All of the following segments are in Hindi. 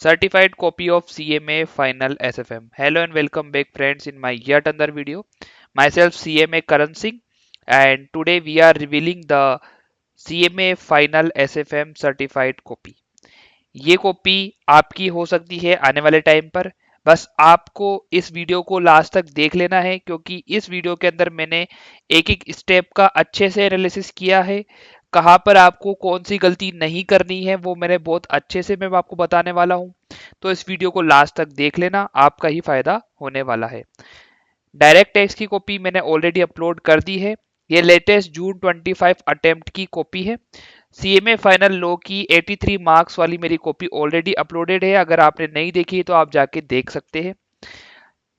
certified copy of CMA Final SFM. Hello and welcome back, friends, in my yet another video. Myself, CMA Karan Singh, and today we are revealing the CMA Final SFM certified copy. ये कॉपी आपकी हो सकती है आने वाले टाइम पर। बस आपको इस वीडियो को लास्ट तक देख लेना है, क्योंकि इस वीडियो के अंदर मैंने एक एक स्टेप का अच्छे से एनालिसिस किया है। कहाँ पर आपको कौन सी गलती नहीं करनी है वो मैंने बहुत अच्छे से मैं आपको बताने वाला हूँ। तो इस वीडियो को लास्ट तक देख लेना, आपका ही फायदा होने वाला है। डायरेक्ट टेक्स्ट की कॉपी मैंने ऑलरेडी अपलोड कर दी है। ये लेटेस्ट जून 25 अटेम्प्ट की कॉपी है। सीएमए फाइनल लॉ की 83 मार्क्स वाली मेरी कॉपी ऑलरेडी अपलोडेड है। अगर आपने नहीं देखी तो आप जाके देख सकते हैं।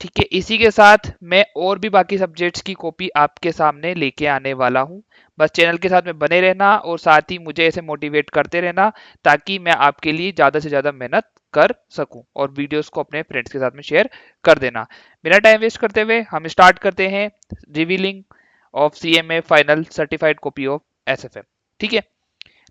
ठीक है, इसी के साथ मैं और भी बाकी सब्जेक्ट्स की कॉपी आपके सामने लेके आने वाला हूं। बस चैनल के साथ में बने रहना और साथ ही मुझे ऐसे मोटिवेट करते रहना, ताकि मैं आपके लिए ज़्यादा से ज़्यादा मेहनत कर सकूं और वीडियोस को अपने फ्रेंड्स के साथ में शेयर कर देना। बिना टाइम वेस्ट करते हुए हम स्टार्ट करते हैं revealing of CMA final certified copy of SFM. ठीक है,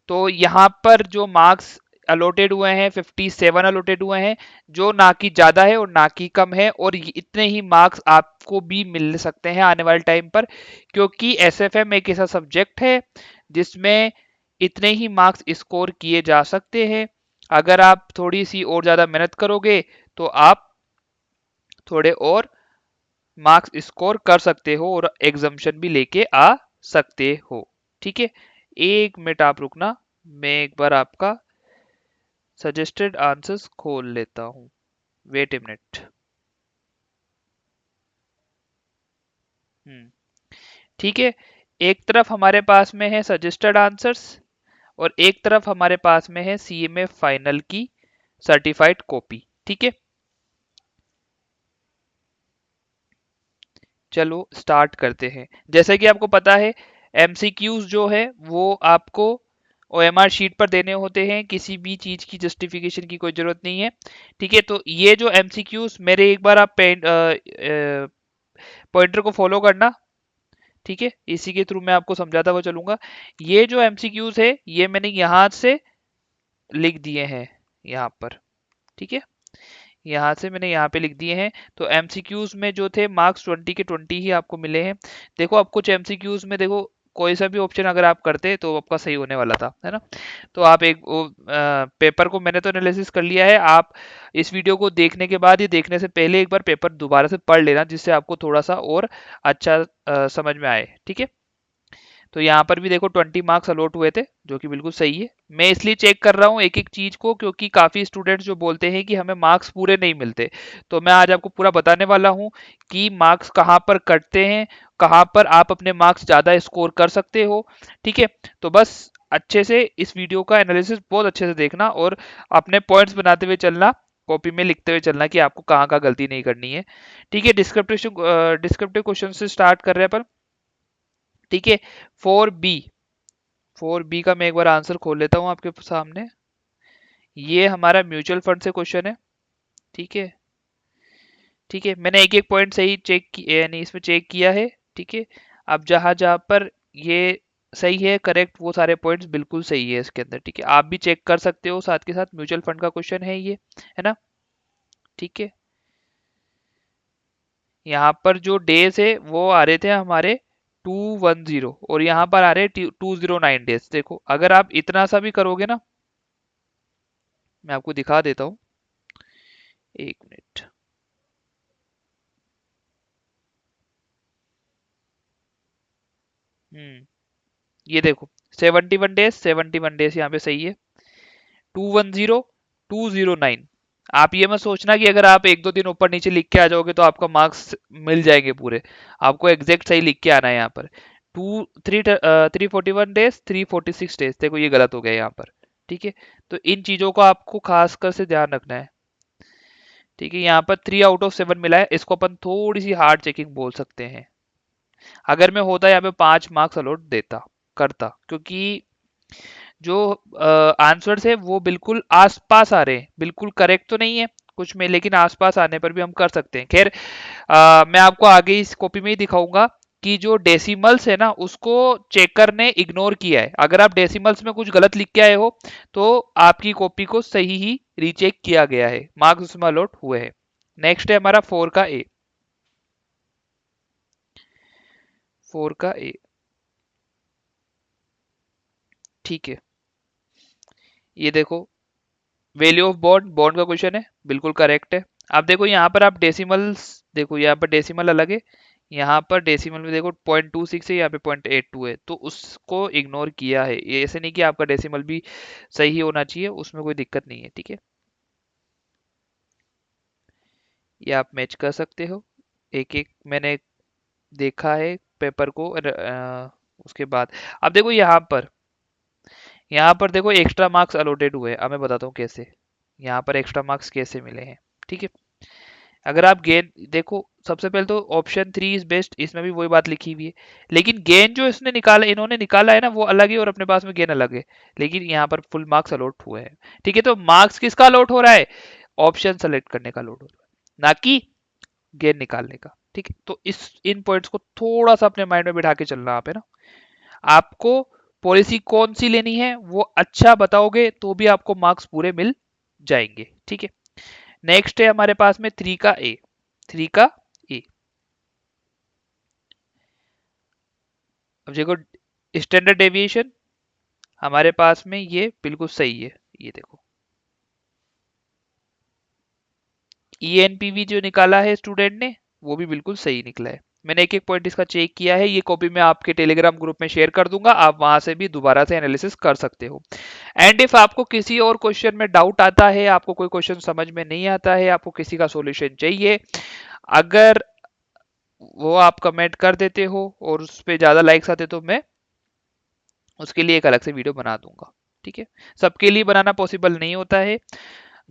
तो यहाँ पर जो मार्क्स अलॉटेड हुए हैं 57 अलॉटेड हुए हैं, जो ना कि ज्यादा है और ना कि कम है। और इतने ही मार्क्स आपको भी मिल सकते हैं आने वाले टाइम पर, क्योंकि एसएफएम एक ऐसा सब्जेक्ट है जिसमें इतने ही मार्क्स स्कोर किए जा सकते हैं। अगर आप थोड़ी सी और ज्यादा मेहनत करोगे तो आप थोड़े और मार्क्स स्कोर कर सकते हो और एग्जाम्शन भी लेके आ सकते हो। ठीक है, एक मिनट आप रुकना, मैं एक बार आपका सजेस्टेड आंसर्स खोल लेता हूं। Wait a minute. ठीक है, एक तरफ हमारे पास में है सजेस्टेड आंसर्स और एक तरफ हमारे पास में है सीएमए फाइनल की सर्टिफाइड कॉपी। ठीक है, चलो स्टार्ट करते हैं। जैसे कि आपको पता है, एमसीक्यूज जो है वो आपको ओएमआर शीट पर देने होते हैं। किसी भी चीज की जस्टिफिकेशन की कोई जरूरत नहीं है। ठीक है, तो ये जो एमसीक्यूज मेरे एक बार आप पॉइंटर को फॉलो करना। ठीक है, इसी के थ्रू मैं आपको समझाता हुआ चलूंगा। ये जो एमसीक्यूज है ये मैंने यहां से लिख दिए हैं यहाँ पर। ठीक है, यहाँ से मैंने यहाँ पे लिख दिए हैं। तो एमसीक्यूज में जो थे मार्क्स 20 के 20 ही आपको मिले हैं। देखो, आप कुछ एमसीक्यूज में देखो, कोई सा भी ऑप्शन अगर आप करते तो आपका सही होने वाला था, है ना। तो आप एक पेपर को मैंने तो एनालिसिस कर लिया है। आप इस वीडियो को देखने के बाद, ये देखने से पहले एक बार पेपर दोबारा से पढ़ लेना, जिससे आपको थोड़ा सा और अच्छा समझ में आए। ठीक है, तो यहाँ पर भी देखो 20 मार्क्स अलॉट हुए थे, जो कि बिल्कुल सही है। मैं इसलिए चेक कर रहा हूँ एक एक चीज को, क्योंकि काफी स्टूडेंट्स जो बोलते हैं कि हमें मार्क्स पूरे नहीं मिलते। तो मैं आज आपको पूरा बताने वाला हूँ कि मार्क्स कहाँ पर कटते हैं, कहाँ पर आप अपने मार्क्स ज्यादा स्कोर कर सकते हो। ठीक है, तो बस अच्छे से इस वीडियो का एनालिसिस बहुत अच्छे से देखना और अपने पॉइंट्स बनाते हुए चलना, कॉपी में लिखते हुए चलना कि आपको कहाँ कहाँ गलती नहीं करनी है। ठीक है, डिस्क्रिप्टिव क्वेश्चन से स्टार्ट कर रहे हैं अपन। ठीक है, 4B, 4B का मैं एक बार आंसर खोल लेता हूं आपके सामने। ये हमारा म्यूचुअल फंड से क्वेश्चन है। ठीक है, ठीक है, मैंने एक एक पॉइंट सही चेक किया, यानी इसमें चेक किया है। ठीक है, अब जहां जहां पर ये सही है, करेक्ट, वो सारे पॉइंट्स बिल्कुल सही है इसके अंदर। ठीक है, आप भी चेक कर सकते हो, साथ के साथ म्यूचुअल फंड का क्वेश्चन है ये, है ना। ठीक है, यहाँ पर जो डेज है वो आ रहे थे हमारे 210 और यहाँ पर आ रहे 209 डेज। देखो, अगर आप इतना सा भी करोगे ना, मैं आपको दिखा देता हूँ, एक मिनट। ये देखो, 71 डेज, 71 डेज यहाँ पे सही है। 210, 209। आप ये मत सोचना कि अगर आप एक दो दिन ऊपर नीचे लिख के आ जाओगे तो आपका मार्क्स मिल जाएंगे पूरे। आपको एग्जैक्ट सही लिख के आना है यहाँ पर। 341 डेज, 346 डेज, देखो ये गलत हो गया यहाँ पर। ठीक है, तो इन चीजों को आपको खासकर से ध्यान रखना है। ठीक है, यहाँ पर 3 आउट ऑफ 7 मिला है, इसको अपन थोड़ी सी हार्ड चेकिंग बोल सकते हैं। अगर मैं होता यहाँ पे 5 मार्क्स अलॉट देता करता, क्योंकि जो आंसर्स है वो बिल्कुल आसपास आ रहे हैं, बिल्कुल करेक्ट तो नहीं है कुछ में, लेकिन आसपास आने पर भी हम कर सकते हैं। खैर, मैं आपको आगे इस कॉपी में ही दिखाऊंगा कि जो डेसिमल्स है ना उसको चेकर ने इग्नोर किया है। अगर आप डेसिमल्स में कुछ गलत लिख के आए हो तो आपकी कॉपी को सही ही रीचेक किया गया है, मार्क्स उसमें अलॉट हुए हैं। नेक्स्ट है हमारा 4 का ए। 4 का ए, ठीक है। ये देखो, वैल्यू ऑफ बॉन्ड, बॉन्ड का क्वेश्चन है, बिल्कुल करेक्ट है। अब देखो यहाँ पर आप डेसिमल्स, देखो यहाँ पर डेसिमल अलग है, यहाँ पर डेसिमल में देखो 0.26 है, यहाँ पे 0.82 है, तो उसको इग्नोर किया है। ये ऐसे नहीं कि आपका डेसिमल भी सही होना चाहिए, उसमें कोई दिक्कत नहीं है, ठीक है। ये आप मैच कर सकते हो, एक एक मैंने देखा है पेपर को उसके बाद। अब देखो यहाँ पर देखो एक्स्ट्रा मार्क्स अलॉटेड हुए, अब मैं बताता हूँ कैसे। यहाँ पर एक्स्ट्रा मार्क्स कैसे मिले हैं, ठीक है। अगर आप गेन देखो, सबसे पहले तो ऑप्शन 3 इज बेस्ट, इसमें भी वही बात लिखी हुई है, लेकिन गेन जो इसने निकाला, इन्होंने निकाला है ना, वो अलग है और अपने पास में गेन अलग है, लेकिन यहाँ पर फुल मार्क्स अलॉट हुए हैं, ठीक है। तो मार्क्स किसका अलॉट हो रहा है? ऑप्शन सेलेक्ट करने का अलॉट हो रहा है, ना कि गेन निकालने का, ठीक है। तो इस इन पॉइंट्स को थोड़ा सा अपने माइंड में बिठा के चलना आप, है ना। आपको पॉलिसी कौन सी लेनी है वो अच्छा बताओगे तो भी आपको मार्क्स पूरे मिल जाएंगे, ठीक है। नेक्स्ट है हमारे पास में 3 का ए। 3 का ए, अब देखो स्टैंडर्ड डेविएशन हमारे पास में ये बिल्कुल सही है, ये देखो ईएनपीवी जो निकाला है स्टूडेंट ने वो भी बिल्कुल सही निकला है। मैंने एक एक पॉइंट इसका चेक किया है, ये कॉपी मैं आपके टेलीग्राम ग्रुप में शेयर कर दूंगा, आप वहां से भी दोबारा से एनालिसिस कर सकते हो। एंड इफ आपको किसी और क्वेश्चन में डाउट आता है, आपको कोई क्वेश्चन समझ में नहीं आता है, आपको किसी का सॉल्यूशन चाहिए, अगर वो आप कमेंट कर देते हो और उस पर ज्यादा लाइक्स आते तो मैं उसके लिए एक अलग से वीडियो बना दूंगा, ठीक है। सबके लिए बनाना पॉसिबल नहीं होता है,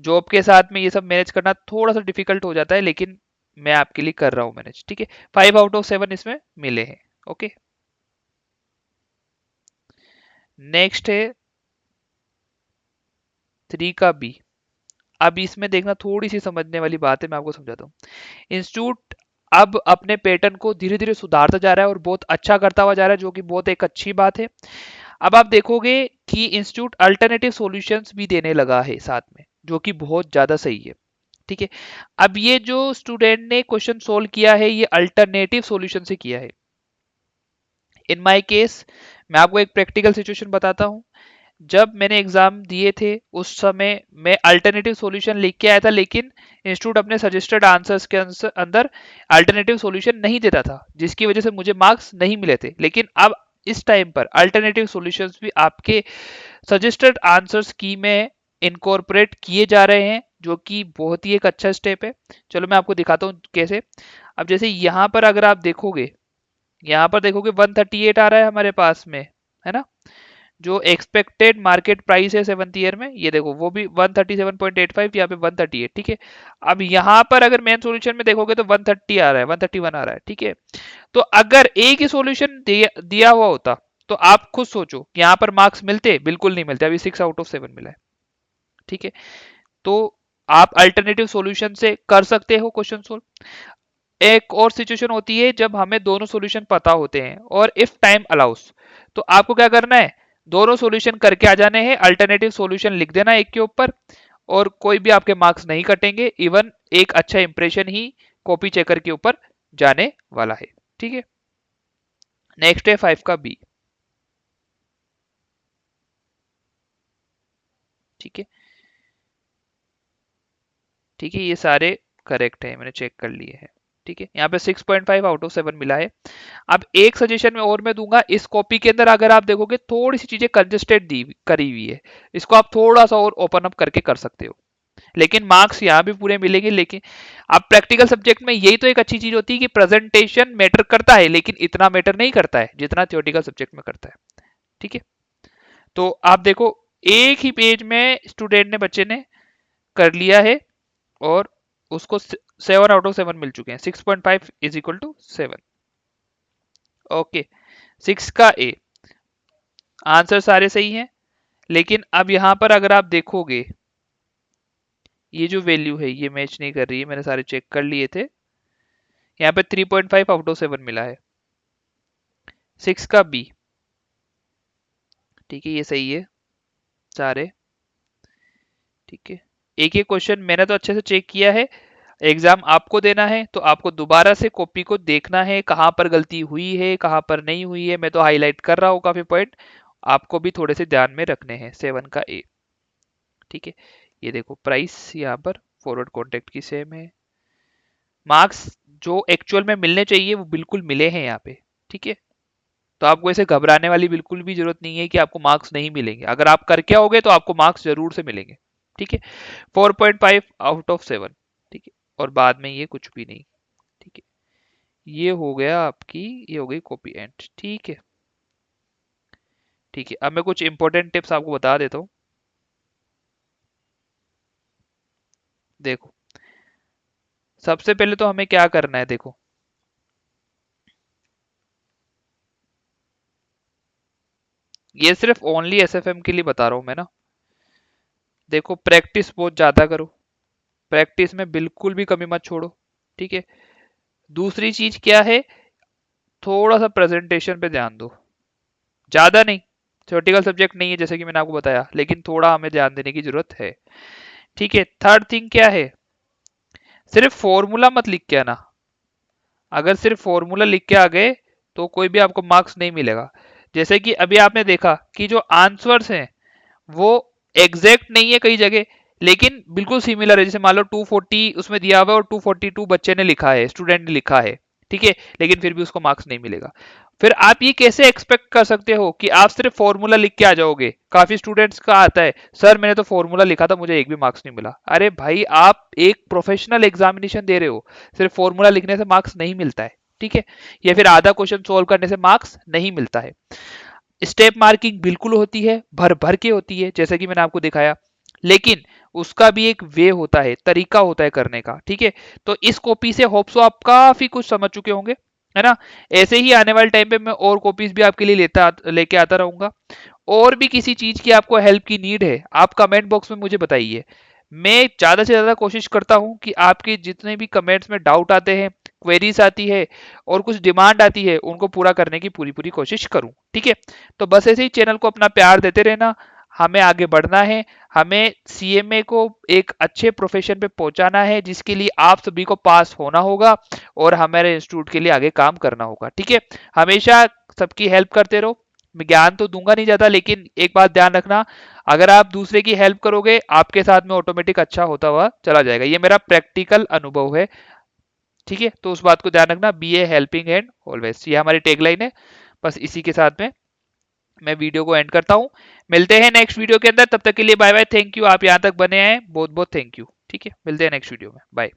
जॉब के साथ में ये सब मैनेज करना थोड़ा सा डिफिकल्ट हो जाता है, लेकिन मैं आपके लिए कर रहा हूँ मैनेज, ठीक है। 5 आउट ऑफ 7 इसमें मिले हैं, ओके। नेक्स्ट है 3 का बी। अब इसमें देखना थोड़ी सी समझने वाली बात है, मैं आपको समझाता हूँ। इंस्टीट्यूट अब अपने पैटर्न को धीरे धीरे सुधारता जा रहा है और बहुत अच्छा करता हुआ जा रहा है, जो कि बहुत एक अच्छी बात है। अब आप देखोगे कि इंस्टीट्यूट अल्टरनेटिव सॉल्यूशंस भी देने लगा है साथ में, जो कि बहुत ज्यादा सही है, ठीक है। अब ये जो स्टूडेंट ने क्वेश्चन सोल्व किया है ये अल्टरनेटिव सॉल्यूशन से किया है। इन माय केस मैं आपको एक प्रैक्टिकल सिचुएशन बताता हूँ। जब मैंने एग्जाम दिए थे उस समय मैं अल्टरनेटिव सॉल्यूशन लिख के आया था, लेकिन इंस्टीट्यूट अपने सजेस्टेड आंसर्स के अंदर अल्टरनेटिव सॉल्यूशन नहीं देता था, जिसकी वजह से मुझे मार्क्स नहीं मिले थे। लेकिन अब इस टाइम पर अल्टरनेटिव सॉल्यूशंस भी आपके सजेस्टेड आंसर्स की में इनकॉर्पोरेट किए जा रहे हैं, जो कि बहुत ही एक अच्छा स्टेप है। चलो मैं आपको दिखाता हूँ कैसे। अब जैसे यहाँ पर अगर आप देखोगे, यहाँ पर देखोगे 138 आ रहा है हमारे पास में, है ना। जो एक्सपेक्टेड मार्केट प्राइस है 7th ईयर में, ये देखो वो भी 137.85, यहाँ पे 138, ठीक है। अब यहाँ पर अगर मेन सॉल्यूशन में देखोगे तो 130 आ रहा है, 131 आ रहा है, ठीक है। तो अगर एक ही सॉल्यूशन दिया हुआ होता तो आप खुद सोचो कि यहाँ पर मार्क्स मिलते? बिल्कुल नहीं मिलते। अभी 6 आउट ऑफ 7 मिला है, ठीक है। तो आप अल्टरनेटिव सॉल्यूशन से कर सकते हो क्वेश्चन सोल्व। एक और सिचुएशन होती है जब हमें दोनों सॉल्यूशन पता होते हैं और इफ टाइम अलाउस, तो आपको क्या करना है, दोनों सॉल्यूशन करके आ जाने हैं, अल्टरनेटिव सॉल्यूशन लिख देना एक के ऊपर, और कोई भी आपके मार्क्स नहीं कटेंगे, इवन एक अच्छा इंप्रेशन ही कॉपी चेकर के ऊपर जाने वाला है, ठीक है। नेक्स्ट है 5 का बी, ठीक है। ठीक है, ये सारे करेक्ट है, मैंने चेक कर लिए हैं, ठीक है। यहाँ पे 6.5 आउट ऑफ 7 मिला है। अब एक सजेशन में और मैं दूंगा, इस कॉपी के अंदर अगर आप देखोगे थोड़ी सी चीजें कंजेस्टेड दी करी हुई है, इसको आप थोड़ा सा और ओपन अप करके कर सकते हो, लेकिन मार्क्स यहाँ भी पूरे मिलेंगे। लेकिन अब प्रैक्टिकल सब्जेक्ट में यही तो एक अच्छी चीज होती है कि प्रेजेंटेशन मैटर करता है, लेकिन इतना मैटर नहीं करता है जितना थ्योरेटिकल सब्जेक्ट में करता है, ठीक है। तो आप देखो एक ही पेज में स्टूडेंट ने, बच्चे ने कर लिया है और उसको 7 आउट ऑफ 7 मिल चुके हैं, 6.5 = 7, ओके। 6 का ए, आंसर सारे सही हैं, लेकिन अब यहां पर अगर आप देखोगे ये जो वैल्यू है ये मैच नहीं कर रही है, मैंने सारे चेक कर लिए थे। यहाँ पे 3.5 आउट ऑफ 7 मिला है, 6 का बी। ठीक है, ये सही है सारे। ठीक है, एक एक क्वेश्चन मैंने तो अच्छे से चेक किया है। एग्जाम आपको देना है तो आपको दोबारा से कॉपी को देखना है, कहाँ पर गलती हुई है कहाँ पर नहीं हुई है। मैं तो हाईलाइट कर रहा हूँ काफी पॉइंट, आपको भी थोड़े से ध्यान में रखने हैं। 7 का ए। ठीक है, ये देखो प्राइस यहाँ पर फॉरवर्ड कॉन्टेक्ट की सेम है। मार्क्स जो एक्चुअल में मिलने चाहिए वो बिल्कुल मिले हैं यहाँ पे। ठीक है, तो आपको ऐसे घबराने वाली बिल्कुल भी जरूरत नहीं है कि आपको मार्क्स नहीं मिलेंगे। अगर आप करके आओगे तो आपको मार्क्स जरूर से मिलेंगे। ठीक है, 4.5 आउट ऑफ 7। ठीक है, और बाद में ये कुछ भी नहीं। ठीक है, ये हो गया आपकी, ये हो गई कॉपी एंड। ठीक है। ठीक है, अब मैं कुछ इंपॉर्टेंट टिप्स आपको बता देता हूँ। देखो, सबसे पहले तो हमें क्या करना है, देखो ये सिर्फ ओनली एसएफएम के लिए बता रहा हूं मैं ना। देखो, प्रैक्टिस बहुत ज्यादा करो, प्रैक्टिस में बिल्कुल भी कमी मत छोड़ो। ठीक है, दूसरी चीज क्या है, थोड़ा सा प्रेजेंटेशन पे ध्यान दो। ज्यादा नहीं, थ्योरेटिकल सब्जेक्ट नहीं है जैसे कि मैंने आपको बताया, लेकिन थोड़ा हमें ध्यान देने की जरूरत है। ठीक है, थर्ड थिंग क्या है, सिर्फ फॉर्मूला मत लिख के आना। अगर सिर्फ फॉर्मूला लिख के आ गए तो कोई भी आपको मार्क्स नहीं मिलेगा। जैसे कि अभी आपने देखा कि जो आंसर्स हैं वो एग्जैक्ट नहीं है कई जगह, लेकिन बिल्कुल सिमिलर है। जैसे मान लो 240 उसमें दिया हुआ है और 242 बच्चे ने लिखा है, स्टूडेंट ने लिखा है। ठीक है, लेकिन फिर भी उसको मार्क्स नहीं मिलेगा। फिर आप ये कैसे एक्सपेक्ट कर सकते हो कि आप सिर्फ फॉर्मूला लिख के आ जाओगे। काफी स्टूडेंट्स का आता है, सर मैंने तो फॉर्मूला लिखा था मुझे एक भी मार्क्स नहीं मिला। अरे भाई, आप एक प्रोफेशनल एग्जामिनेशन दे रहे हो, सिर्फ फॉर्मूला लिखने से मार्क्स नहीं मिलता है। ठीक है, या फिर आधा क्वेश्चन सोल्व करने से मार्क्स नहीं मिलता है। स्टेप मार्किंग बिल्कुल होती है, भर भर के होती है जैसे कि मैंने आपको दिखाया, लेकिन उसका भी एक वे होता है, तरीका होता है करने का। ठीक है, तो इस कॉपी से होप्सो आप काफी कुछ समझ चुके होंगे, है ना। ऐसे ही आने वाले टाइम पे मैं और कॉपीज भी आपके लिए लेके आता रहूंगा। और भी किसी चीज की आपको हेल्प की नीड है, आप कमेंट बॉक्स में मुझे बताइए। मैं ज्यादा से ज्यादा कोशिश करता हूं कि आपके जितने भी कमेंट्स में डाउट आते हैं, क्वेरीज आती है और कुछ डिमांड आती है, उनको पूरा करने की पूरी पूरी कोशिश करूं। ठीक है, तो बस ऐसे ही चैनल को अपना प्यार देते रहना। हमें आगे बढ़ना है, हमें सीएमए को एक अच्छे प्रोफेशन पे पहुंचाना है, जिसके लिए आप सभी को पास होना होगा और हमारे इंस्टीट्यूट के लिए आगे काम करना होगा। ठीक है, हमेशा सबकी हेल्प करते रहो। मैं ज्ञान तो दूंगा नहीं ज्यादा, लेकिन एक बात ध्यान रखना, अगर आप दूसरे की हेल्प करोगे आपके साथ में ऑटोमेटिक अच्छा होता हुआ चला जाएगा। ये मेरा प्रैक्टिकल अनुभव है। ठीक है, तो उस बात को ध्यान रखना, be a helping hand always, ये हमारी टैगलाइन है। बस इसी के साथ में मैं वीडियो को एंड करता हूं। मिलते हैं नेक्स्ट वीडियो के अंदर, तब तक के लिए बाय बाय, थैंक यू। आप यहां तक बने हैं, बहुत बहुत थैंक यू। ठीक है, मिलते हैं नेक्स्ट वीडियो में, बाय।